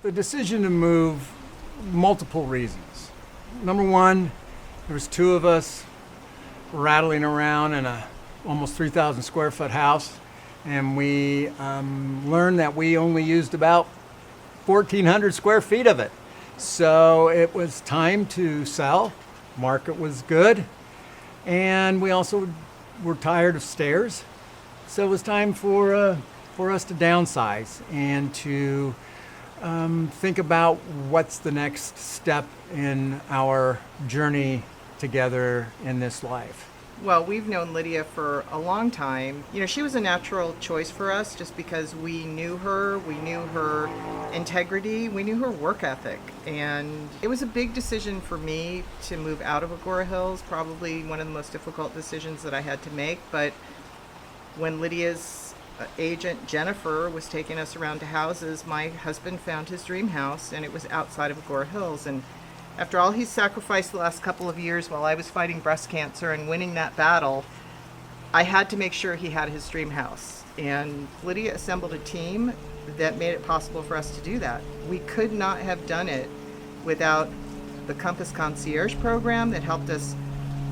The decision to move, multiple reasons. Number one, there was two of us rattling around in a almost 3,000 square foot house, and we learned that we only used about 1,400 square feet of it. So it was time to sell. Market was good, and we also were tired of stairs. So it was time for us to downsize and to think about what's the next step in our journey together in this life. Well, we've known Lydia for a long time. You know, she was a natural choice for us just because we knew her integrity, we knew her work ethic. And it was a big decision for me to move out of Agora Hills, probably one of the most difficult decisions that I had to make. But when Lydia's agent Jennifer was taking us around to houses, my husband found his dream house, and it was outside of Agora Hills. And after all he's sacrificed the last couple of years while I was fighting breast cancer and winning that battle, I had to make sure he had his dream house. And Lydia assembled a team that made it possible for us to do that. We could not have done it without the Compass Concierge program that helped us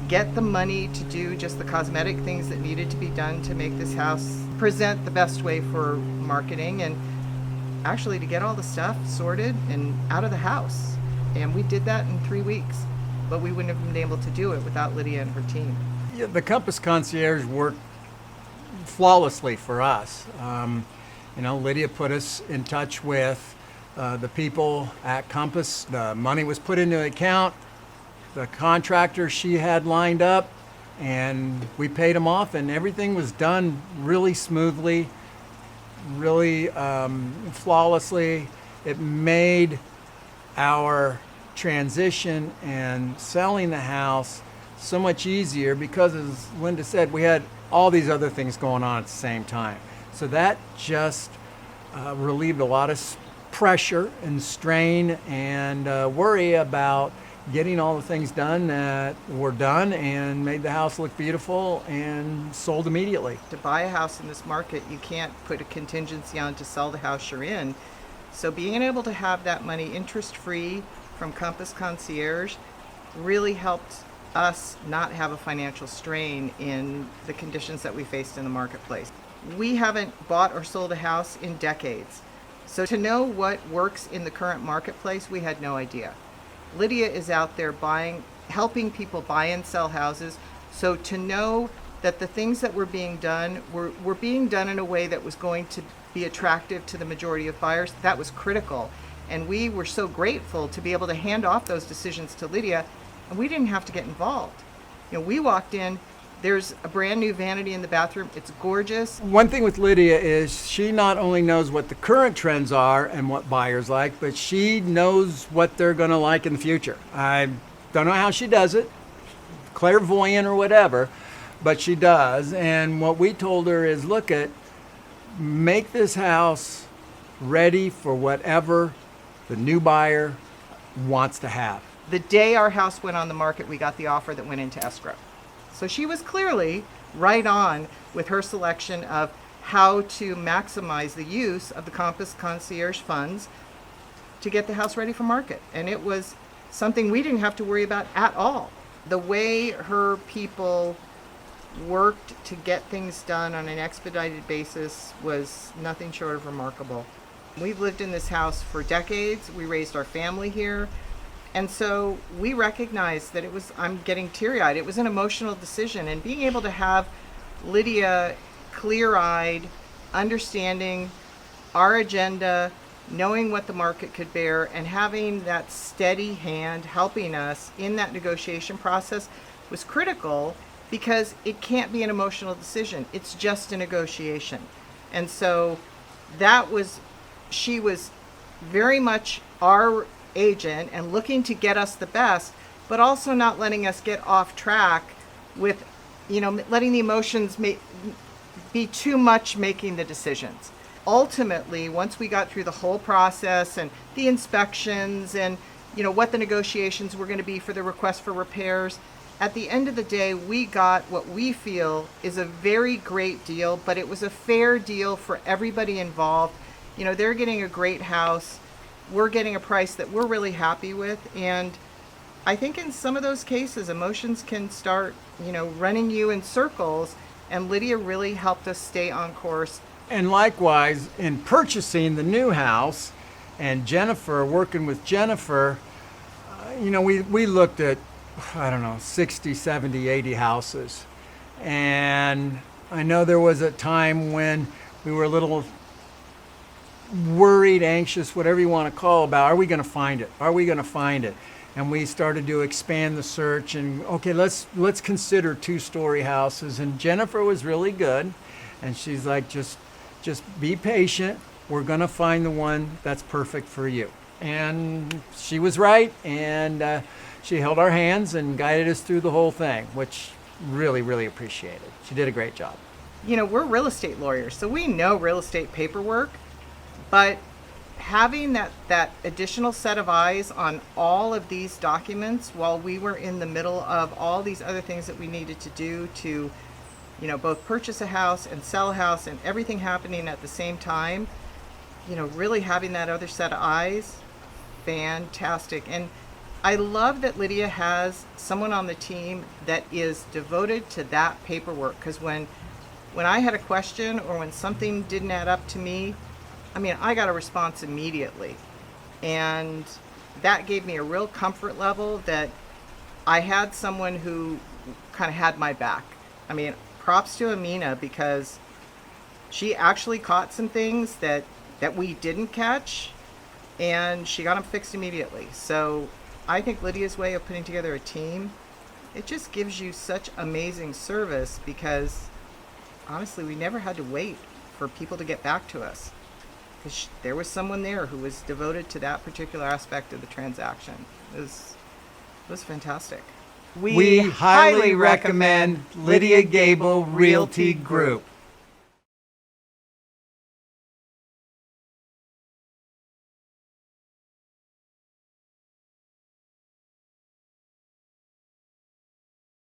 get the money to do just the cosmetic things that needed to be done to make this house present the best way for marketing, and actually to get all the stuff sorted and out of the house. And we did that in 3 weeks, but we wouldn't have been able to do it without Lydia and her team. Yeah, the Compass Concierge worked flawlessly for us. Lydia put us in touch with the people at Compass. The money was put into the account. The contractor she had lined up, and we paid him off, and everything was done really smoothly, really flawlessly. It made our transition and selling the house so much easier because, as Linda said, we had all these other things going on at the same time. So that just relieved a lot of pressure and strain and worry about getting all the things done that were done, and made the house look beautiful and sold immediately. To buy a house in this market, you can't put a contingency on to sell the house you're in. So being able to have that money interest-free from Compass Concierge really helped us not have a financial strain in the conditions that we faced in the marketplace. We haven't bought or sold a house in decades. So to know what works in the current marketplace, we had no idea. Lydia is out there helping people buy and sell houses. So to know that the things that were being done were being done in a way that was going to be attractive to the majority of buyers, that was critical. And we were so grateful to be able to hand off those decisions to Lydia, and we didn't have to get involved. You know, we walked in, there's a brand new vanity in the bathroom. It's gorgeous. One thing with Lydia is she not only knows what the current trends are and what buyers like, but she knows what they're going to like in the future. I don't know how she does it, clairvoyant or whatever, but she does. And what we told her is, make this house ready for whatever the new buyer wants to have. The day our house went on the market, we got the offer that went into escrow. So she was clearly right on with her selection of how to maximize the use of the Compass Concierge funds to get the house ready for market. And it was something we didn't have to worry about at all. The way her people worked to get things done on an expedited basis was nothing short of remarkable. We've lived in this house for decades. We raised our family here. And so we recognized that I'm getting teary-eyed. It was an emotional decision. And being able to have Lydia clear-eyed, understanding our agenda, knowing what the market could bear, and having that steady hand helping us in that negotiation process was critical, because it can't be an emotional decision. It's just a negotiation. And so she was very much our agent and looking to get us the best, but also not letting us get off track with, letting the emotions be too much making the decisions. Ultimately, once we got through the whole process and the inspections and, what the negotiations were going to be for the request for repairs, at the end of the day, we got what we feel is a very great deal, but it was a fair deal for everybody involved. They're getting a great house we're getting a price that we're really happy with. And I think in some of those cases, emotions can start, running you in circles. And Lydia really helped us stay on course. And likewise, in purchasing the new house, and Jennifer, working with Jennifer, we looked at, 60, 70, 80 houses. And I know there was a time when we were a little worried, anxious, whatever you want to call about, are we going to find it? Are we going to find it? And we started to expand the search and, okay, let's consider 2-story houses. And Jennifer was really good. And she's like, just be patient. We're going to find the one that's perfect for you. And she was right. And she held our hands and guided us through the whole thing, which really, really appreciated. She did a great job. We're real estate lawyers, so we know real estate paperwork, but having that additional set of eyes on all of these documents while we were in the middle of all these other things that we needed to do to, both purchase a house and sell a house and everything happening at the same time, really having that other set of eyes, fantastic. And I love that Lydia has someone on the team that is devoted to that paperwork, because when I had a question or when something didn't add up to me, I got a response immediately. And that gave me a real comfort level that I had someone who kind of had my back. Props to Amina, because she actually caught some things that we didn't catch, and she got them fixed immediately. So I think Lydia's way of putting together a team, it just gives you such amazing service, because honestly, we never had to wait for people to get back to us, because there was someone there who was devoted to that particular aspect of the transaction. It was fantastic. We highly recommend Lydia Gable Realty Group.